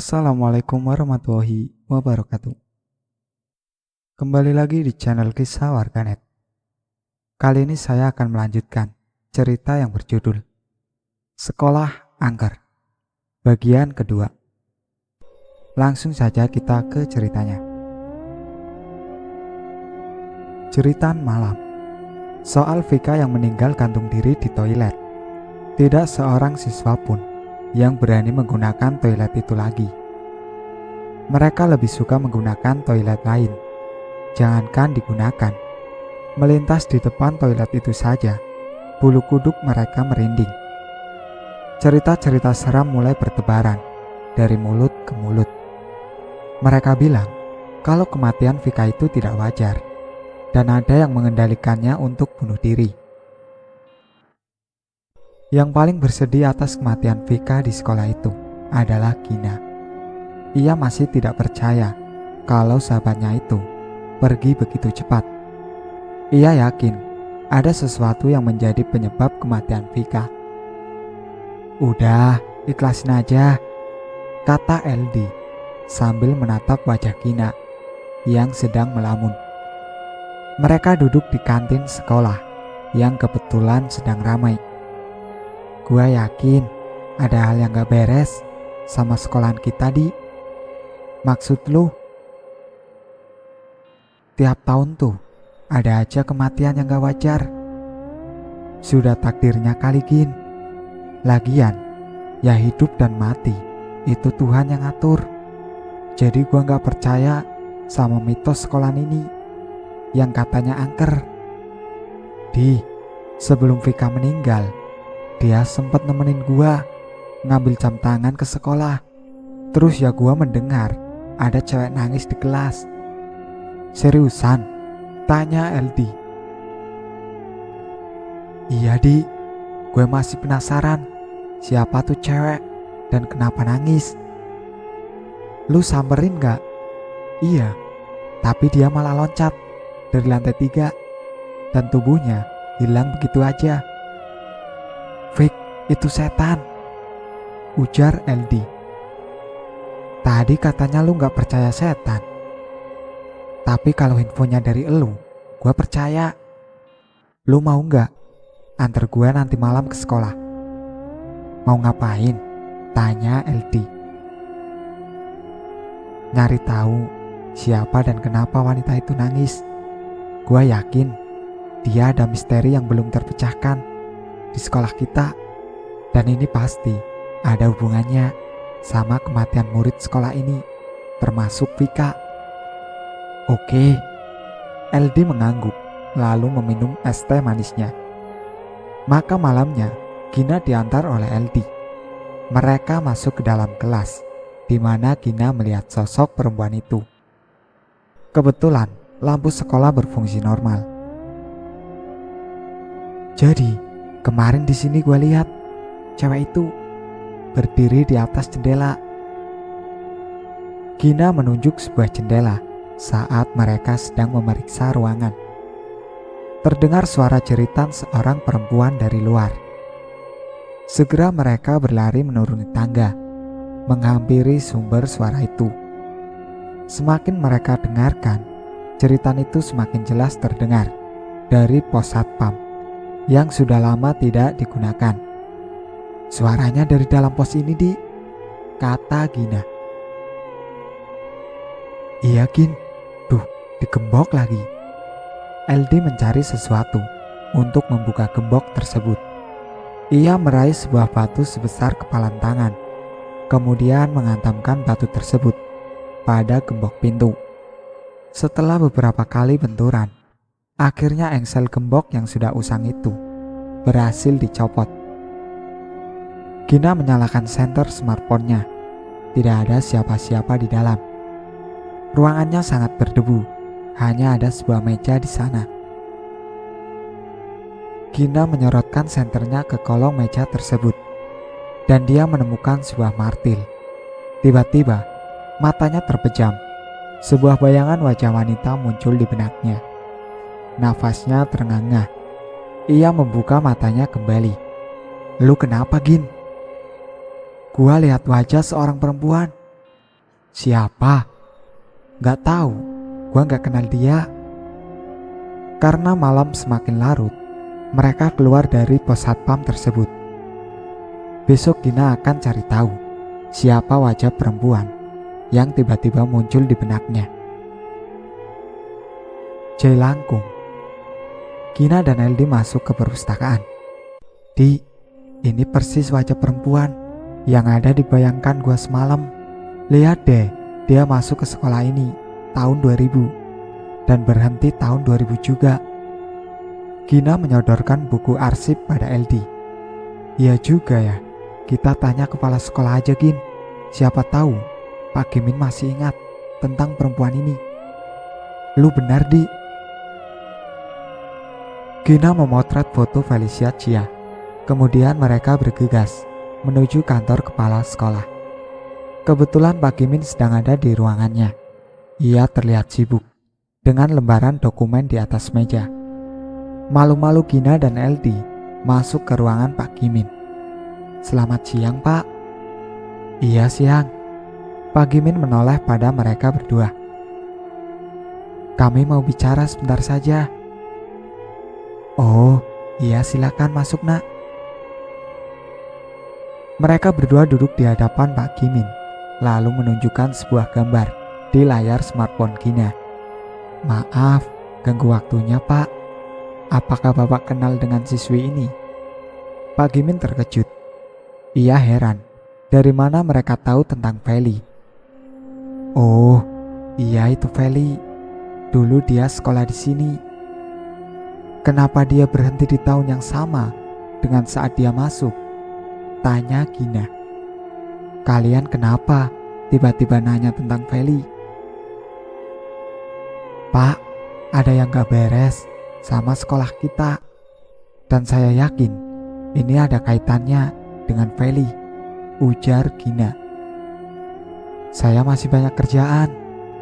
Assalamualaikum warahmatullahi wabarakatuh. Kembali lagi di channel Kisah Warganet. Kali ini saya akan melanjutkan cerita yang berjudul Sekolah Angker, bagian kedua. Langsung saja kita ke ceritanya. Cerita malam. Soal Vika yang meninggal gantung diri di toilet. Tidak seorang siswa pun yang berani menggunakan toilet itu lagi. Mereka lebih suka menggunakan toilet lain. Jangankan digunakan, melintas di depan toilet itu saja, bulu kuduk mereka merinding. Cerita-cerita seram mulai bertebaran dari mulut ke mulut. Mereka bilang kalau kematian Vika itu tidak wajar dan ada yang mengendalikannya untuk bunuh diri. Yang paling bersedih atas kematian Vika di sekolah itu adalah Gina. Ia masih tidak percaya kalau sahabatnya itu pergi begitu cepat. Ia yakin ada sesuatu yang menjadi penyebab kematian Vika. "Udah, ikhlasin aja," kata Eldi sambil menatap wajah Gina yang sedang melamun. Mereka duduk di kantin sekolah yang kebetulan sedang ramai. "Gua yakin ada hal yang gak beres sama sekolahan kita, Di." "Maksud lu?" "Tiap tahun tuh ada aja kematian yang gak wajar. Sudah takdirnya kali, Gin. Lagian, ya hidup dan mati itu Tuhan yang atur. Jadi gua gak percaya sama mitos sekolahan ini yang katanya angker. Di, sebelum Vika meninggal, dia sempat nemenin gua ngambil jam tangan ke sekolah. Terus ya gua mendengar ada cewek nangis di kelas." "Seriusan?" tanya Eldi. "Iya, Di. Gue masih penasaran siapa tuh cewek dan kenapa nangis." "Lu samperin gak?" "Iya, tapi dia malah loncat dari lantai 3 dan tubuhnya hilang begitu aja." "Fik, itu setan," ujar Eldi. "Tadi katanya lu gak percaya setan. Tapi kalau infonya dari elu, gua percaya. Lu mau gak antar gua nanti malam ke sekolah?" "Mau ngapain?" tanya Eldi. "Nyari tahu siapa dan kenapa wanita itu nangis. Gua yakin dia ada misteri yang belum terpecahkan di sekolah kita. Dan ini pasti ada hubungannya sama kematian murid sekolah ini, termasuk Vika." "Oke." Eldi mengangguk lalu meminum es teh manisnya. Maka malamnya Gina diantar oleh Eldi. Mereka masuk ke dalam kelas, di mana Gina melihat sosok perempuan itu. Kebetulan lampu sekolah berfungsi normal. "Jadi kemarin di sini gue lihat cewek itu berdiri di atas jendela." Gina menunjuk sebuah jendela saat mereka sedang memeriksa ruangan. Terdengar suara jeritan seorang perempuan dari luar. Segera mereka berlari menuruni tangga, menghampiri sumber suara itu. Semakin mereka dengarkan, jeritan itu semakin jelas terdengar dari pos satpam yang sudah lama tidak digunakan. "Suaranya dari dalam pos ini, Di," kata Gina. "Iya, Gin. Duh, digembok lagi." Eldi mencari sesuatu untuk membuka gembok tersebut. Ia meraih sebuah batu sebesar kepalan tangan, kemudian menghantamkan batu tersebut pada gembok pintu. Setelah beberapa kali benturan, akhirnya engsel gembok yang sudah usang itu berhasil dicopot. Gina menyalakan senter smartphone-nya. Tidak ada siapa-siapa di dalam. Ruangannya sangat berdebu, hanya ada sebuah meja di sana. Gina menyorotkan senternya ke kolong meja tersebut, dan dia menemukan sebuah martil. Tiba-tiba, matanya terpejam. Sebuah bayangan wajah wanita muncul di benaknya. Nafasnya terengah-engah. Ia membuka matanya kembali. "Lu kenapa, Gin?" "Gua lihat wajah seorang perempuan Siapa? Gak tahu, gua gak kenal dia. Karena malam semakin larut, mereka keluar dari pos satpam tersebut. Besok Gina akan cari tahu siapa wajah perempuan yang tiba-tiba muncul di benaknya. Jailangkung. Gina dan Eldi masuk ke perpustakaan. Di, ini persis wajah perempuan yang ada dibayangkan gua semalam. Lihat deh, dia masuk ke sekolah ini tahun 2000 dan berhenti tahun 2000 juga. Gina menyodorkan buku arsip pada Eldi. Iya juga ya, kita tanya kepala sekolah aja Gin. Siapa tahu Pak Gimin masih ingat tentang perempuan ini. Lu benar Di. Gina memotret foto Felicia Chia. Kemudian mereka bergegas menuju kantor kepala sekolah. Kebetulan Pak Gimin sedang ada di ruangannya. Ia terlihat sibuk dengan lembaran dokumen di atas meja. Malu-malu Gina dan Eldi masuk ke ruangan Pak Gimin. Selamat siang Pak. Iya siang. Pak Gimin menoleh pada mereka berdua. Kami mau bicara sebentar saja. Oh iya, silakan masuk nak. Mereka berdua duduk di hadapan Pak Gimin, lalu menunjukkan sebuah gambar di layar smartphone Gina. Maaf, ganggu waktunya Pak. Apakah Bapak kenal dengan siswi ini? Pak Gimin terkejut. Ia heran, dari mana mereka tahu tentang Feli? Oh, iya itu Feli. Dulu dia sekolah di sini. Kenapa dia berhenti di tahun yang sama dengan saat dia masuk? Tanya Gina. Kalian kenapa tiba-tiba nanya tentang Feli? Pak, ada yang gak beres sama sekolah kita. Dan saya yakin ini ada kaitannya dengan Feli, ujar Gina. Saya masih banyak kerjaan.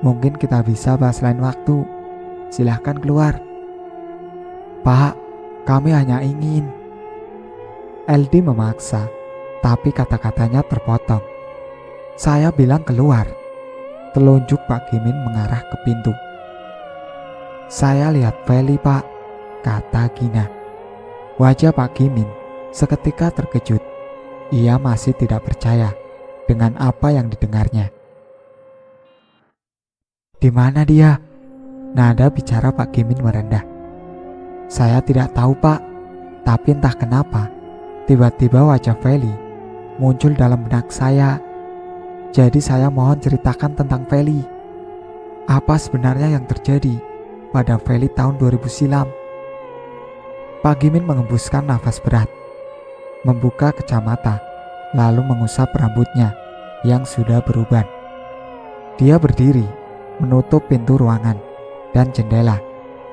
Mungkin kita bisa bahas lain waktu. Silahkan keluar. Pak, kami hanya ingin. Eldi memaksa, tapi kata-katanya terpotong. Saya bilang keluar. Telunjuk Pak Gimin mengarah ke pintu. Saya lihat Feli Pak, kata Gina. Wajah Pak Gimin seketika terkejut. Ia masih tidak percaya dengan apa yang didengarnya. Di mana dia? Nada bicara Pak Gimin merendah. Saya tidak tahu Pak, tapi entah kenapa tiba-tiba wajah Feli muncul dalam benak saya. Jadi saya mohon ceritakan tentang Feli. Apa sebenarnya yang terjadi pada Feli tahun 2000 silam? Pak Gimin mengembuskan nafas berat, membuka kacamata, lalu mengusap rambutnya yang sudah beruban. Dia berdiri, menutup pintu ruangan dan jendela,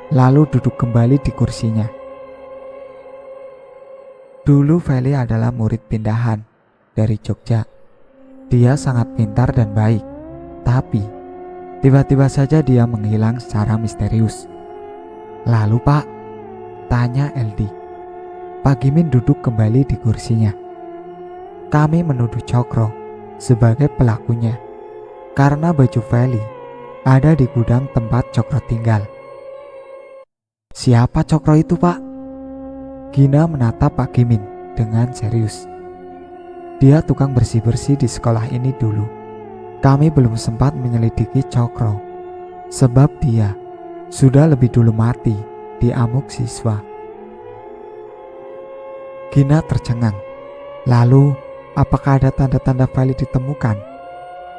lalu duduk kembali di kursinya. Dulu Feli adalah murid pindahan dari Jogja. Dia sangat pintar dan baik, tapi tiba-tiba saja dia menghilang secara misterius. Lalu Pak, tanya Eldi. Pak Gimin duduk kembali di kursinya. Kami menuduh Cokro sebagai pelakunya karena baju Feli ada di gudang tempat Cokro tinggal. Siapa Cokro itu Pak? Gina menatap Pak Gimin dengan serius. Dia tukang bersih-bersih di sekolah ini dulu. Kami belum sempat menyelidiki Cokro, sebab dia sudah lebih dulu mati di amuk siswa. Gina tercengang. Lalu, apakah ada tanda-tanda Feli ditemukan?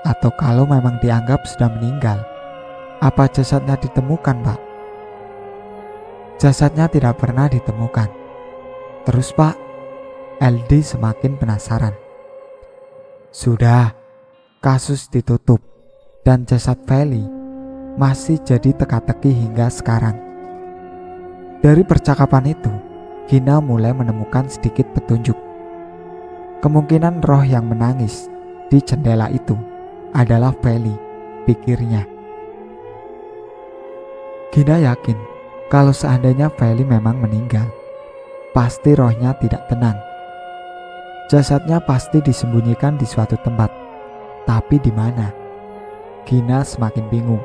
Atau kalau memang dianggap sudah meninggal, apa jasadnya ditemukan, Pak? Jasadnya tidak pernah ditemukan. Terus, Pak? Eldi semakin penasaran. Sudah, kasus ditutup dan jasad Feli masih jadi teka-teki hingga sekarang. Dari percakapan itu, Gina mulai menemukan sedikit petunjuk. Kemungkinan roh yang menangis di jendela itu adalah Feli, pikirnya. Gina yakin kalau seandainya Feli memang meninggal, pasti rohnya tidak tenang. Jasadnya pasti disembunyikan di suatu tempat, tapi di mana? Gina semakin bingung.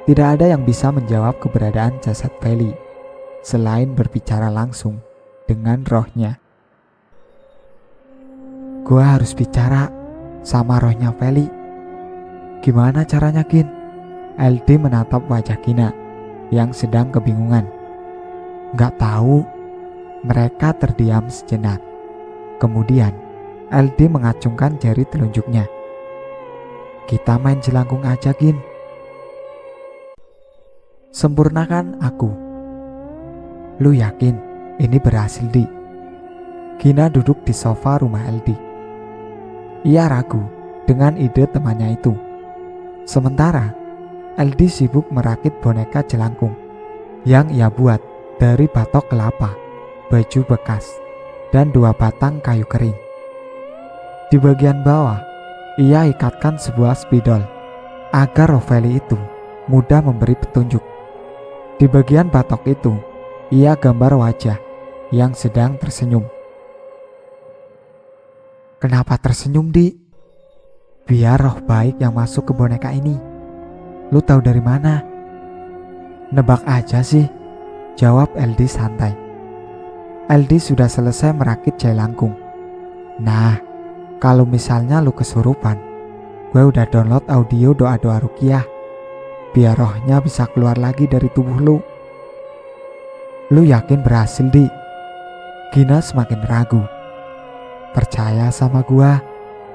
Tidak ada yang bisa menjawab keberadaan jasad Feli selain berbicara langsung dengan rohnya. Gua harus bicara sama rohnya Feli. Gimana caranya, Gin? LD menatap wajah Gina yang sedang kebingungan. Gak tahu. Mereka terdiam sejenak. Kemudian LD mengacungkan jari telunjuknya. Kita main jelangkung aja, Gin. Sempurnakan aku. Lu yakin ini berhasil, Di? Gina duduk di sofa rumah LD. Ia ragu dengan ide temannya itu. Sementara LD sibuk merakit boneka jelangkung yang ia buat dari batok kelapa, baju bekas, dan 2 batang kayu kering. Di bagian bawah, ia ikatkan sebuah spidol agar roh Feli itu mudah memberi petunjuk. Di bagian batok itu, ia gambar wajah yang sedang tersenyum. Kenapa tersenyum, Di? Biar roh baik yang masuk ke boneka ini. Lu tahu dari mana? Nebak aja sih, jawab LD santai. LD sudah selesai merakit jelangkung. Nah, kalau misalnya lu kesurupan, gue udah download audio doa-doa ruqyah, biar rohnya bisa keluar lagi dari tubuh lu. Lu yakin berhasil, Di? Gina semakin ragu. Percaya sama gua,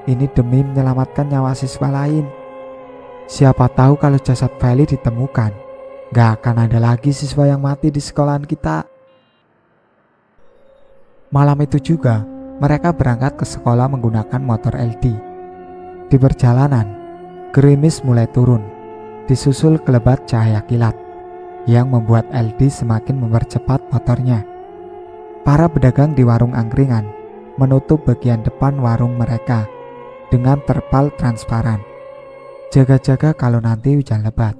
ini demi menyelamatkan nyawa siswa lain. Siapa tahu kalau jasad Feli ditemukan, gak akan ada lagi siswa yang mati di sekolahan kita. Malam itu juga, mereka berangkat ke sekolah menggunakan motor LD. Di perjalanan, gerimis mulai turun, disusul kelebat cahaya kilat yang membuat LD semakin mempercepat motornya. Para pedagang di warung angkringan menutup bagian depan warung mereka dengan terpal transparan, jaga-jaga kalau nanti hujan lebat.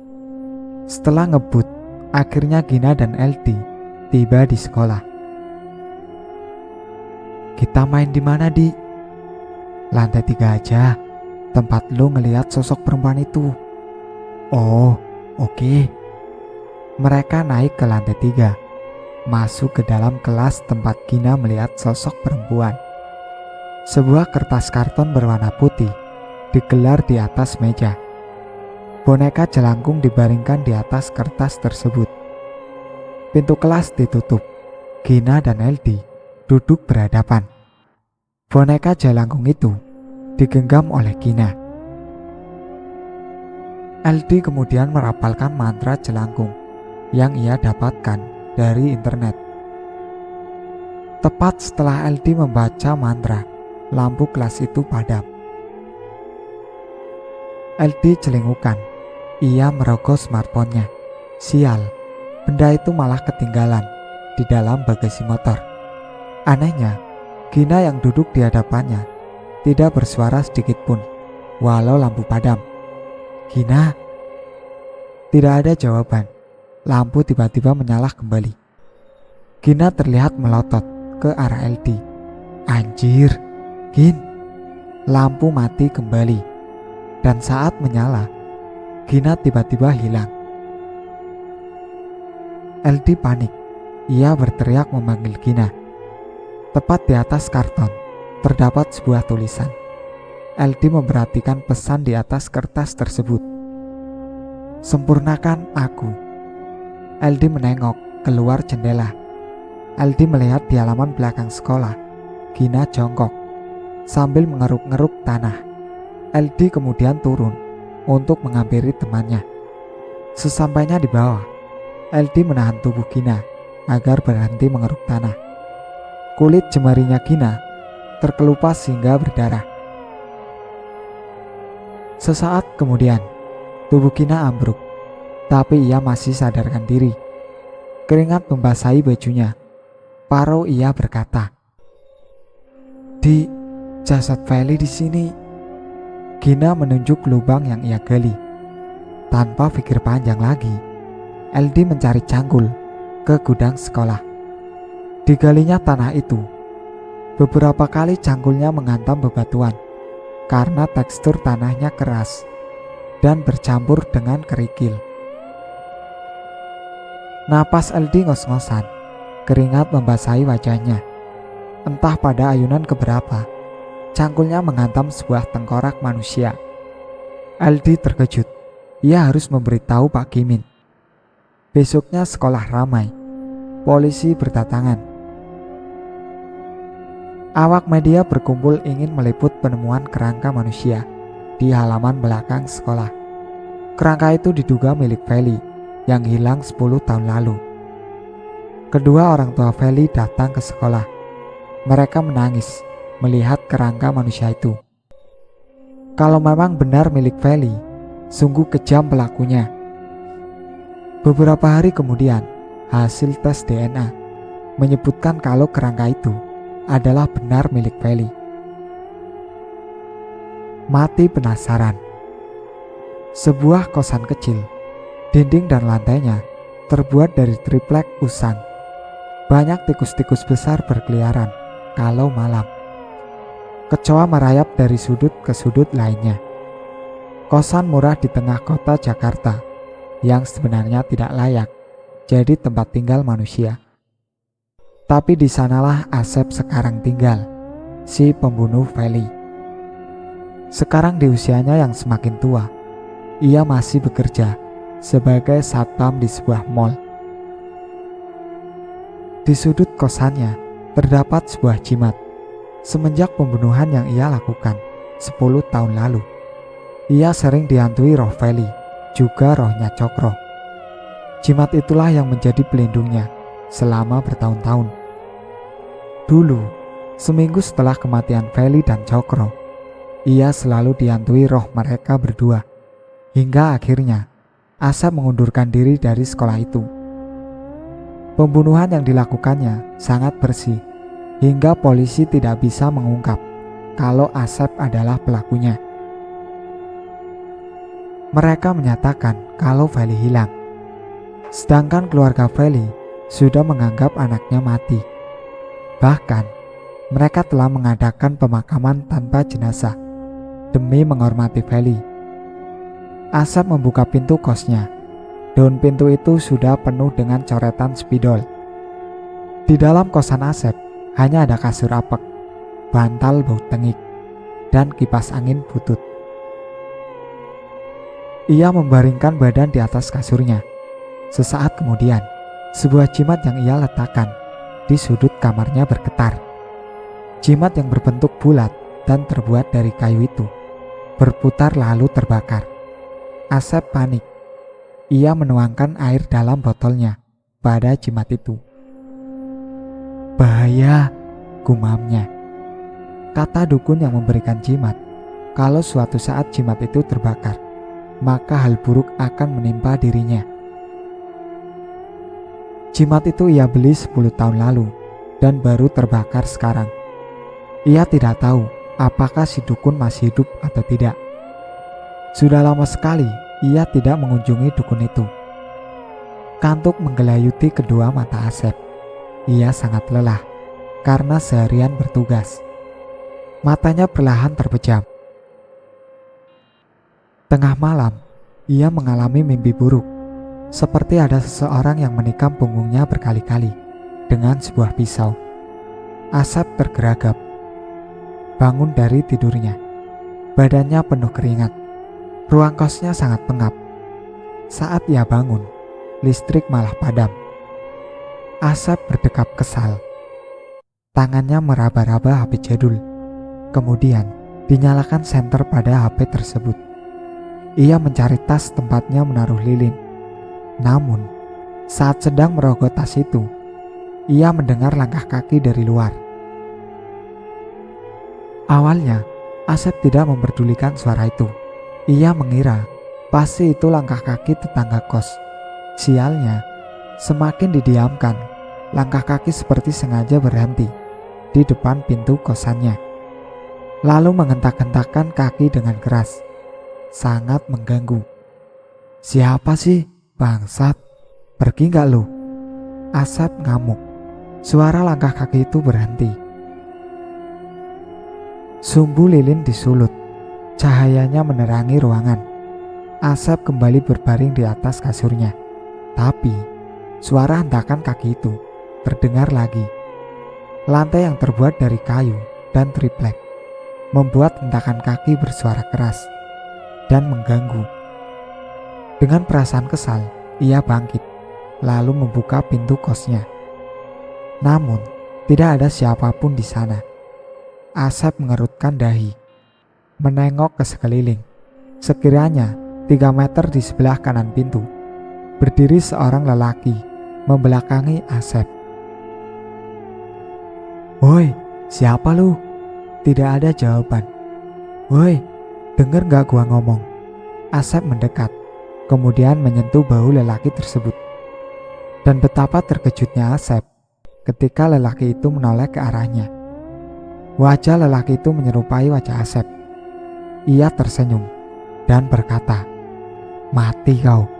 Setelah ngebut, akhirnya Gina dan LD tiba di sekolah. Kita main di mana, Di? Lantai 3 aja, tempat lu ngelihat sosok perempuan itu. Oh, oke. Mereka naik ke lantai 3, masuk ke dalam kelas tempat Gina melihat sosok perempuan. Sebuah kertas karton berwarna putih digelar di atas meja. Boneka jelangkung dibaringkan di atas kertas tersebut. Pintu kelas ditutup. Gina dan LD duduk berhadapan. Boneka jelangkung itu digenggam oleh Gina. LD kemudian merapalkan mantra jelangkung yang ia dapatkan dari internet. Tepat setelah LD membaca mantra, lampu kelas itu padam. LD celingukan. Ia merogoh smartphone-nya. Sial, benda itu malah ketinggalan di dalam bagasi motor. Anehnya, Gina yang duduk di hadapannya tidak bersuara sedikit pun, walau lampu padam. Gina? Tidak ada jawaban. Lampu tiba-tiba menyala kembali. Gina terlihat melotot ke arah LD. Anjir, Gin. Lampu mati kembali. Dan saat menyala, Gina tiba-tiba hilang. LD panik. Ia berteriak memanggil Gina. Tepat di atas karton terdapat sebuah tulisan. LD memperhatikan pesan di atas kertas tersebut. Sempurnakan aku. LD menengok keluar jendela. LD melihat di halaman belakang sekolah, Gina jongkok sambil mengeruk-ngeruk tanah. LD kemudian turun untuk menghampiri temannya. Sesampainya di bawah, LD menahan tubuh Gina agar berhenti mengeruk tanah. Kulit jemarinya Gina terkelupas hingga berdarah. Sesaat kemudian, tubuh Gina ambruk, tapi ia masih sadarkan diri. Keringat membasahi bajunya. Paruh ia berkata, "Di, jasad Feli di sini." Gina menunjuk lubang yang ia gali. Tanpa pikir panjang lagi, LD mencari cangkul ke gudang sekolah. Digalinya tanah itu. Beberapa kali cangkulnya menghantam bebatuan karena tekstur tanahnya keras. dan bercampur dengan kerikil. Napas Aldi ngos-ngosan, keringat membasahi wajahnya. Entah pada ayunan keberapa, cangkulnya menghantam sebuah tengkorak manusia. Aldi terkejut. Ia harus memberitahu Pak Gimin. Besoknya sekolah ramai. Polisi berdatangan. Awak media berkumpul ingin meliput penemuan kerangka manusia di halaman belakang sekolah. Kerangka itu diduga milik Feli yang hilang 10 tahun lalu. Kedua orang tua Feli datang ke sekolah. Mereka menangis melihat kerangka manusia itu. Kalau memang benar milik Feli, sungguh kejam pelakunya. Beberapa hari kemudian, hasil tes DNA menyebutkan kalau kerangka itu adalah benar milik Feli. Mati penasaran. Sebuah kosan kecil, dinding dan lantainya terbuat dari triplek usang. Banyak tikus-tikus besar berkeliaran kalau malam. Kecoa merayap dari sudut ke sudut lainnya. Kosan murah di tengah kota Jakarta yang sebenarnya tidak layak jadi tempat tinggal manusia. Tapi di sanalah Asep sekarang tinggal, si pembunuh Feli. Sekarang di usianya yang semakin tua, ia masih bekerja sebagai satpam di sebuah mall. Di sudut kosannya terdapat sebuah jimat. Semenjak pembunuhan yang ia lakukan 10 tahun lalu, ia sering dihantui roh Feli, juga rohnya Cokro. Jimat itulah yang menjadi pelindungnya selama bertahun-tahun. Dulu, seminggu setelah kematian Feli dan Cokro, ia selalu dihantui roh mereka berdua. Hingga akhirnya, Asep mengundurkan diri dari sekolah itu. Pembunuhan yang dilakukannya sangat bersih, hingga polisi tidak bisa mengungkap kalau Asep adalah pelakunya. Mereka menyatakan kalau Feli hilang, sedangkan keluarga Feli sudah menganggap anaknya mati. Bahkan, mereka telah mengadakan pemakaman tanpa jenazah demi menghormati Feli. Asep membuka pintu kosnya. Daun pintu itu sudah penuh dengan coretan spidol. Di dalam kosan Asep hanya ada kasur apek, bantal bau tengik, dan kipas angin butut. Ia membaringkan badan di atas kasurnya. Sesaat kemudian, sebuah jimat yang ia letakkan di sudut kamarnya bergetar. Jimat yang berbentuk bulat dan terbuat dari kayu itu berputar lalu terbakar. Asep panik. Ia menuangkan air dalam botolnya pada jimat itu. Bahaya, gumamnya. Kata dukun yang memberikan jimat, kalau suatu saat jimat itu terbakar, maka hal buruk akan menimpa dirinya. Jimat itu ia beli 10 tahun lalu dan baru terbakar sekarang. Ia tidak tahu apakah si dukun masih hidup atau tidak. Sudah lama sekali ia tidak mengunjungi dukun itu. Kantuk menggelayuti kedua mata Asep. Ia sangat lelah karena seharian bertugas. Matanya perlahan terpejam. Tengah malam, ia mengalami mimpi buruk. Seperti ada seseorang yang menikam punggungnya berkali-kali dengan sebuah pisau. Asep tergeragap. Bangun dari tidurnya. Badannya penuh keringat. Ruang kosnya sangat pengap. Saat ia bangun, listrik malah padam. Asep berdekap kesal. Tangannya meraba-raba HP jadul. Kemudian dinyalakan senter pada HP tersebut. Ia mencari tas tempatnya menaruh lilin. Namun, saat sedang merogoh tas itu, ia mendengar langkah kaki dari luar. Awalnya, Asep tidak memperdulikan suara itu. Ia mengira pasti itu langkah kaki tetangga kos. Sialnya, semakin didiamkan, langkah kaki seperti sengaja berhenti di depan pintu kosannya. Lalu menghentak-hentakkan kaki dengan keras. Sangat mengganggu. Siapa sih, bangsat? Pergi gak lu? Asep ngamuk. Suara langkah kaki itu berhenti. Sumbu lilin disulut. Cahayanya menerangi ruangan. Asep kembali berbaring di atas kasurnya. Tapi suara hentakan kaki itu terdengar lagi. Lantai yang terbuat dari kayu dan triplek membuat hentakan kaki bersuara keras dan mengganggu. Dengan perasaan kesal, ia bangkit, lalu membuka pintu kosnya. Namun, tidak ada siapapun di sana. Asep mengerutkan dahi, menengok ke sekeliling. Sekiranya 3 meter di sebelah kanan pintu, berdiri seorang lelaki membelakangi Asep. "Woi, siapa lu?" Tidak ada jawaban. "Woi, denger gak gua ngomong?" Asep mendekat, kemudian menyentuh bahu lelaki tersebut. Dan betapa terkejutnya Asep ketika lelaki itu menoleh ke arahnya. Wajah lelaki itu menyerupai wajah Asep. Ia tersenyum dan berkata, "Mati kau."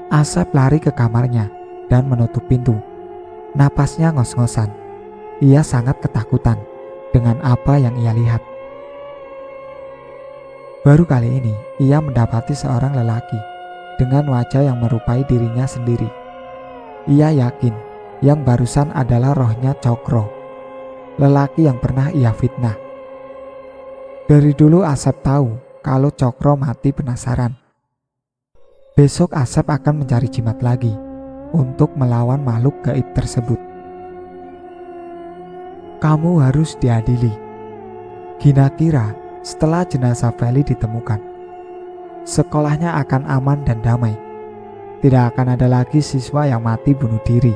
Asep lari ke kamarnya dan menutup pintu. Napasnya ngos-ngosan. Ia sangat ketakutan dengan apa yang ia lihat. Baru kali ini ia mendapati seorang lelaki dengan wajah yang merupai dirinya sendiri. Ia yakin yang barusan adalah rohnya Cokro, lelaki yang pernah ia fitnah. Dari dulu Asep tahu kalau Cokro mati penasaran. Besok Asep akan mencari jimat lagi untuk melawan makhluk gaib tersebut. "Kamu harus diadili," Gina kira setelah jenazah Feli ditemukan. Sekolahnya akan aman dan damai. Tidak akan ada lagi siswa yang mati bunuh diri.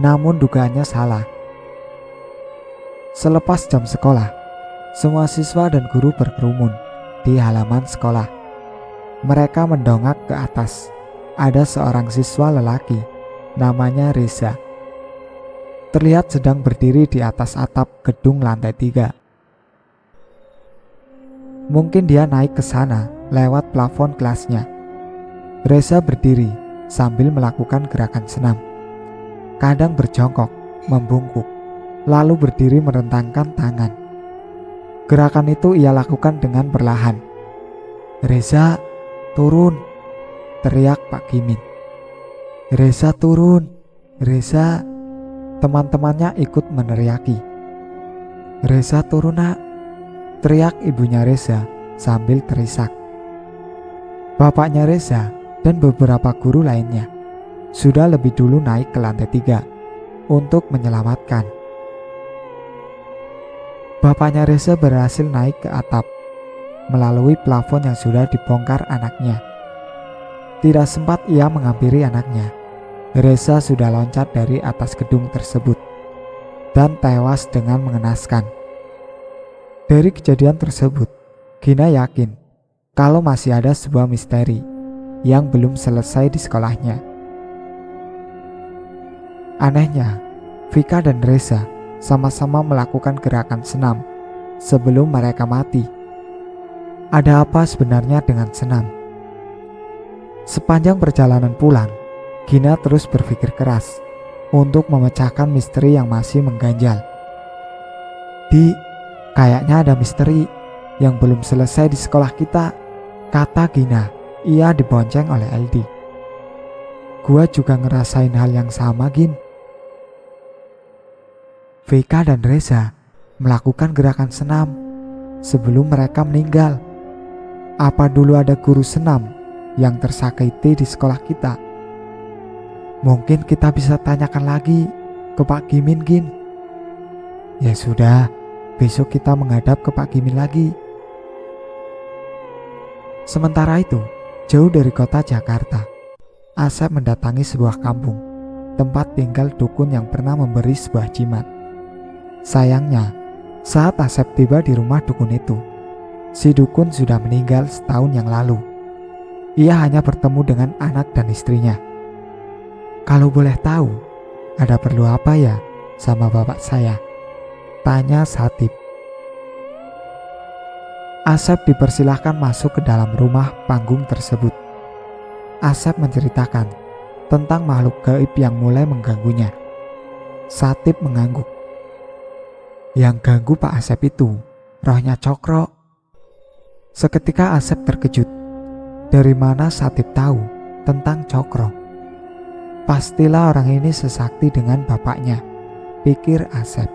Namun dugaannya salah. Selepas jam sekolah, semua siswa dan guru berkerumun di halaman sekolah. Mereka mendongak ke atas. Ada seorang siswa lelaki, namanya Reza. Terlihat sedang berdiri di atas atap gedung lantai 3. Mungkin dia naik ke sana lewat plafon kelasnya. Reza berdiri sambil melakukan gerakan senam. Kadang berjongkok, membungkuk, lalu berdiri merentangkan tangan. Gerakan itu ia lakukan dengan perlahan. "Reza, turun!" teriak Pak Kimin. "Reza, turun! Reza!" Teman-temannya ikut meneriaki. "Reza, turun nak!" teriak ibunya Reza sambil terisak. Bapaknya Reza dan beberapa guru lainnya sudah lebih dulu naik ke lantai 3 untuk menyelamatkan. Bapaknya Reza berhasil naik ke atap melalui plafon yang sudah dibongkar anaknya. Tidak sempat ia menghampiri anaknya, Reza sudah loncat dari atas gedung tersebut dan tewas dengan mengenaskan. Dari kejadian tersebut, Gina yakin kalau masih ada sebuah misteri yang belum selesai di sekolahnya. Anehnya, Vika dan Reza sama-sama melakukan gerakan senam sebelum mereka mati. Ada apa sebenarnya dengan senam? Sepanjang perjalanan pulang, Gina terus berpikir keras untuk memecahkan misteri yang masih mengganjal. Kayaknya ada misteri yang belum selesai di sekolah kita," kata Gina. Ia dibonceng oleh Eldi. "Gua juga ngerasain hal yang sama, Gin." Vika dan Reza melakukan gerakan senam sebelum mereka meninggal. Apa dulu ada guru senam yang tersakiti di sekolah kita? Mungkin kita bisa tanyakan lagi ke Pak Kimin, Gin. Ya sudah, besok kita menghadap ke Pak Kimin lagi. Sementara itu, jauh dari kota Jakarta, Asep mendatangi sebuah kampung, tempat tinggal dukun yang pernah memberi sebuah jimat. Sayangnya, saat Asep tiba di rumah dukun itu, si dukun sudah meninggal setahun yang lalu. Ia hanya bertemu dengan anak dan istrinya. "Kalau boleh tahu, ada perlu apa ya sama bapak saya?" tanya Satip. Asep dipersilahkan masuk ke dalam rumah panggung tersebut. Asep menceritakan tentang makhluk gaib yang mulai mengganggunya. Satip mengangguk. "Yang ganggu Pak Asep itu rohnya Cokro." Seketika Asep terkejut. Dari mana Satip tahu tentang Cokro? Pastilah orang ini sesakti dengan bapaknya, pikir Asep.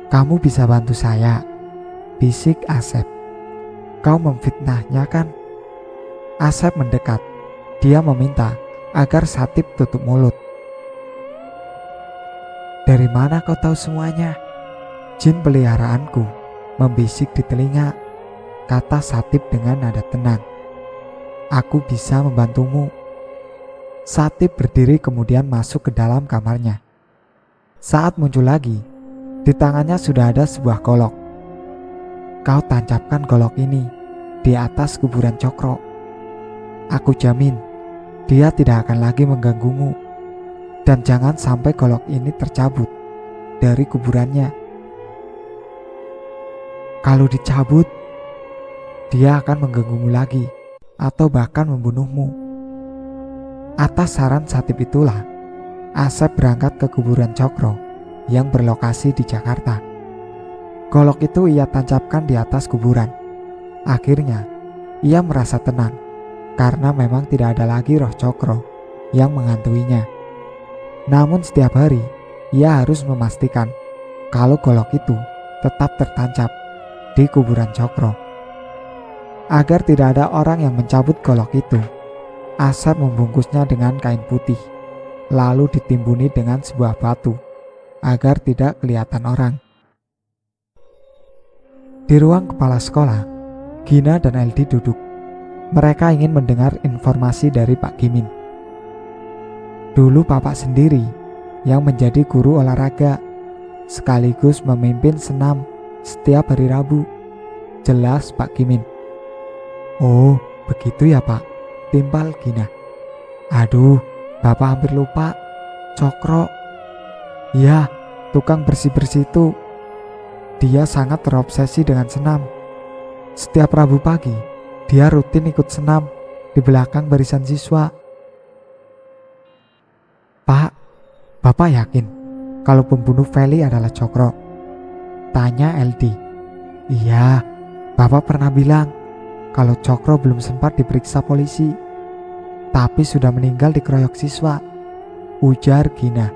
Kamu bisa bantu saya, bisik Asep. Kau memfitnahnya kan? Asep mendekat. Dia meminta agar Satip tutup mulut. Dari mana kau tahu semuanya? Jin peliharaanku membisik di telinga, kata Satip dengan nada tenang. Aku bisa membantumu. Satip berdiri kemudian masuk ke dalam kamarnya. Saat muncul lagi, di tangannya sudah ada sebuah golok. Kau tancapkan golok ini di atas kuburan Cokro. Aku jamin dia tidak akan lagi mengganggumu. Dan jangan sampai golok ini tercabut dari kuburannya. Kalau dicabut, dia akan mengganggumu lagi atau bahkan membunuhmu. Atas saran Satip itulah Asep berangkat ke kuburan Cokro yang berlokasi di Jakarta. Golok itu ia tancapkan di atas kuburan. Akhirnya ia merasa tenang karena memang tidak ada lagi roh Cokro yang menghantuinya. Namun setiap hari ia harus memastikan kalau golok itu tetap tertancap di kuburan Cokro. Agar tidak ada orang yang mencabut golok itu, Asep membungkusnya dengan kain putih, lalu ditimbuni dengan sebuah batu agar tidak kelihatan orang. Di ruang kepala sekolah, Gina dan Eldi duduk. Mereka ingin mendengar informasi dari Pak Gimin. Dulu Bapak sendiri yang menjadi guru olahraga, sekaligus memimpin senam setiap hari Rabu, jelas Pak Gimin. Oh, begitu ya Pak, timpal Gina. Aduh, Bapak hampir lupa. Cokro. Ya, tukang bersih-bersih itu. Dia sangat terobsesi dengan senam. Setiap Rabu pagi, dia rutin ikut senam di belakang barisan siswa. Pak, Bapak yakin kalau pembunuh Feli adalah Cokro? Tanya Eldi. Iya, Bapak pernah bilang kalau Cokro belum sempat diperiksa polisi, tapi sudah meninggal dikeroyok siswa, ujar Gina.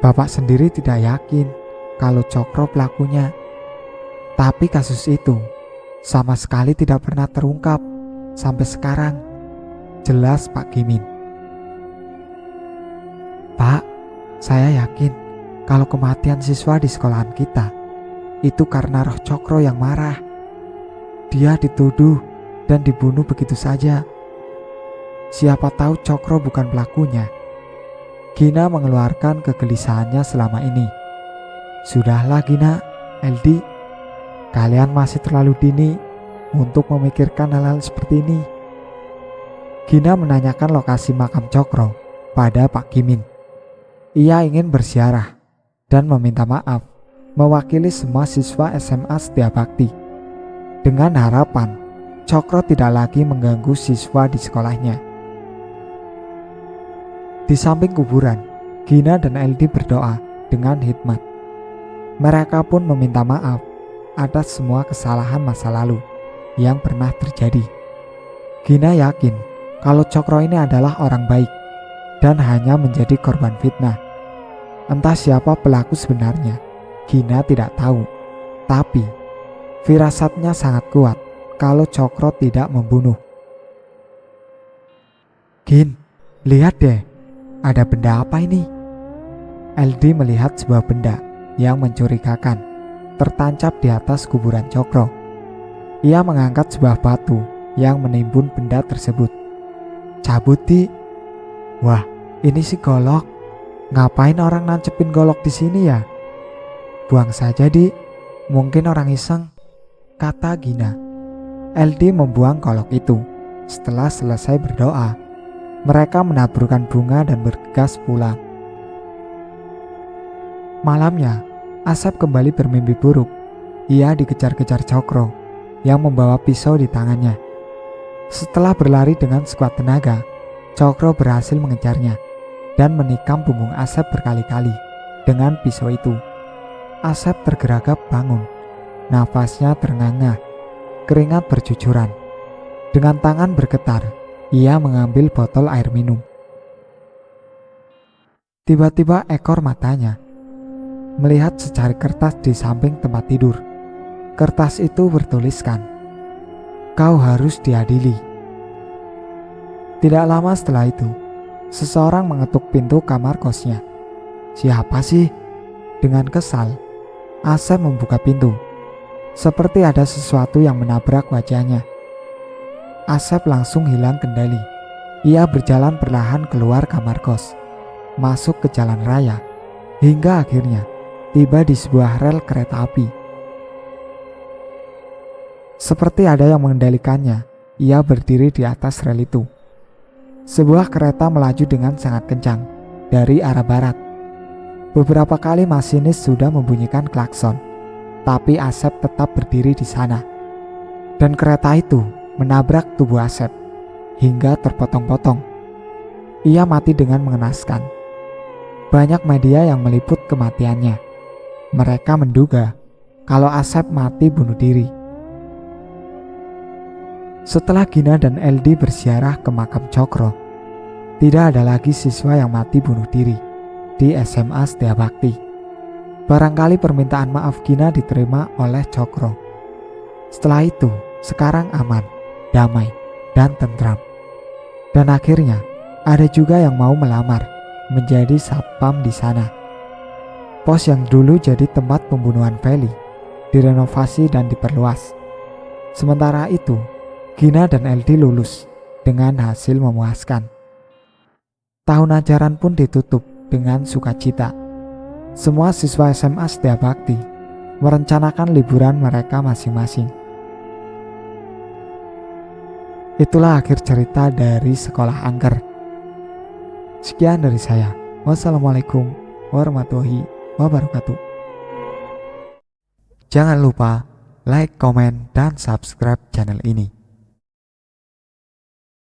Bapak sendiri tidak yakin kalau Cokro pelakunya, tapi kasus itu sama sekali tidak pernah terungkap sampai sekarang, jelas Pak Gimin. Pak, saya yakin kalau kematian siswa di sekolahan kita itu karena roh Cokro yang marah. Dia dituduh dan dibunuh begitu saja. Siapa tahu Cokro bukan pelakunya. Gina mengeluarkan kegelisahannya selama ini. Sudahlah Gina, Eldi, kalian masih terlalu dini untuk memikirkan hal-hal seperti ini. Gina menanyakan lokasi makam Cokro pada Pak Gimin. Ia ingin berziarah dan meminta maaf mewakili semua siswa SMA Setiabakti, dengan harapan Cokro tidak lagi mengganggu siswa di sekolahnya. Di samping kuburan, Gina dan Eldi berdoa dengan hikmat. Mereka pun meminta maaf atas semua kesalahan masa lalu yang pernah terjadi. Gina yakin kalau Cokro ini adalah orang baik dan hanya menjadi korban fitnah. Entah siapa pelaku sebenarnya, Gina tidak tahu. Tapi firasatnya sangat kuat kalau Cokro tidak membunuh. Gin, lihat deh, ada benda apa ini? Eldi melihat sebuah benda yang mencurigakan tertancap di atas kuburan Cokro. Ia mengangkat sebuah batu yang menimbun benda tersebut. Cabut, Di. Wah, ini si golok. Ngapain orang nancepin golok di sini ya? Buang saja, Di. Mungkin orang iseng, kata Gina. Eldi membuang golok itu. Setelah selesai berdoa, mereka menaburkan bunga dan bergegas pulang. Malamnya, Asep kembali bermimpi buruk. Ia dikejar-kejar Cokro yang membawa pisau di tangannya. Setelah berlari dengan sekuat tenaga, Cokro berhasil mengejarnya dan menikam punggung Asep berkali-kali dengan pisau itu. Asep tergeragap bangun, nafasnya terengah-engah, keringat bercucuran. Dengan tangan bergetar, ia mengambil botol air minum. Tiba-tiba ekor matanya melihat secari kertas di samping tempat tidur. Kertas itu bertuliskan, "Kau harus diadili." Tidak lama setelah itu, seseorang mengetuk pintu kamar kosnya. "Siapa sih?" Dengan kesal, Asep membuka pintu. Seperti ada sesuatu yang menabrak wajahnya. Asep langsung hilang kendali. Ia berjalan perlahan keluar kamar kos, masuk ke jalan raya, hingga akhirnya tiba di sebuah rel kereta api. Seperti ada yang mengendalikannya, ia berdiri di atas rel itu. Sebuah kereta melaju dengan sangat kencang dari arah barat. Beberapa kali masinis sudah membunyikan klakson, tapi Asep tetap berdiri di sana. Dan kereta itu menabrak tubuh Asep hingga terpotong-potong. Ia mati dengan mengenaskan. Banyak media yang meliput kematiannya. Mereka menduga kalau Asep mati bunuh diri. Setelah Gina dan LD berziarah ke makam Cokro, tidak ada lagi siswa yang mati bunuh diri di SMA Setia Bakti. Barangkali permintaan maaf Gina diterima oleh Cokro. Setelah itu, sekarang aman, damai, dan tentram. Dan akhirnya, ada juga yang mau melamar menjadi satpam di sana. Pos yang dulu jadi tempat pembunuhan Feli direnovasi dan diperluas. Sementara itu, Gina dan LD lulus dengan hasil memuaskan. Tahun ajaran pun ditutup dengan sukacita. Semua siswa SMA Setia Bakti merencanakan liburan mereka masing-masing. Itulah akhir cerita dari Sekolah Angker. Sekian dari saya. Wassalamualaikum warahmatullahi wabarakatuh. Jangan lupa like, komen, dan subscribe channel ini.